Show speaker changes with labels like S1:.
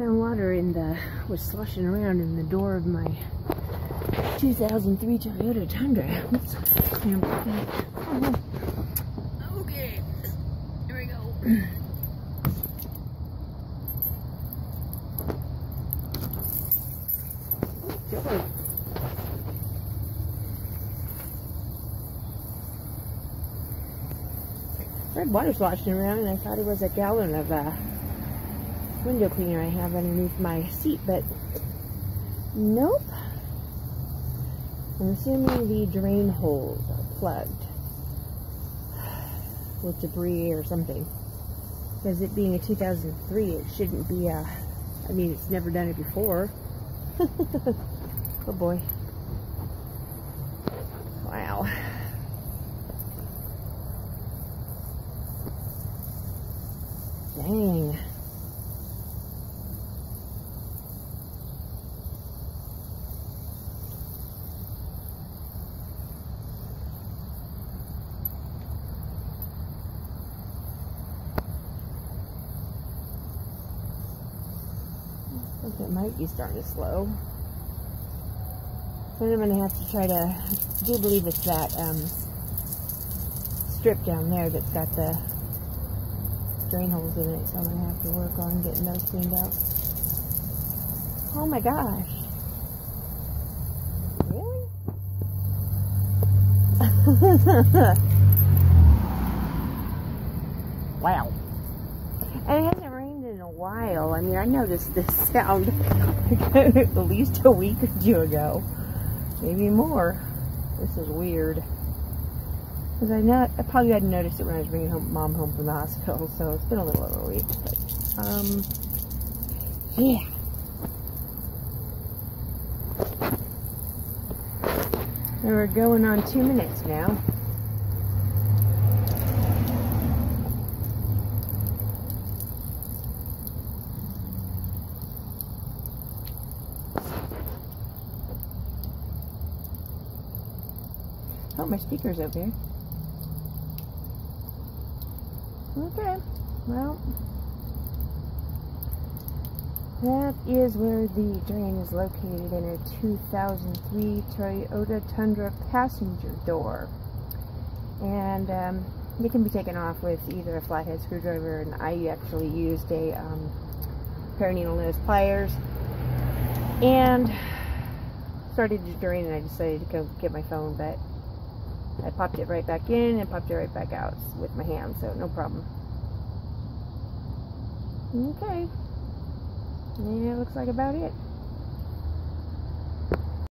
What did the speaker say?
S1: Found water was sloshing around in the door of my 2003 Toyota Tundra. Oops. Okay, here we go. Joy. I heard water sloshing around and I thought it was a gallon of window cleaner I have underneath my seat, but nope. I'm assuming the drain holes are plugged with debris or something. Because it being a 2003, it shouldn't be I mean, it's never done it before. Oh boy. Wow. Dang. I think it might be starting to slow. Then I'm going to have to try to, I do believe it's that strip down there that's got the drain holes in it, so I'm going to have to work on getting those cleaned out. Oh my gosh. Really? Wow. And it hasn't rained in a while. I mean, I noticed this sound at least a week or two ago. Maybe more. This is weird. Because I probably hadn't noticed it when I was bringing Mom home from the hospital, so it's been a little over a week. But, yeah. And we're going on 2 minutes now. Oh, my speaker's over here. Okay, well, that is where the drain is located in a 2003 Toyota Tundra passenger door. And it can be taken off with either a flathead screwdriver, and I actually used a pair of needle nose pliers and started to drain, and I decided to go get my phone, but I popped it right back in and popped it right back out with my hand, so no problem. Okay. And it looks like about it.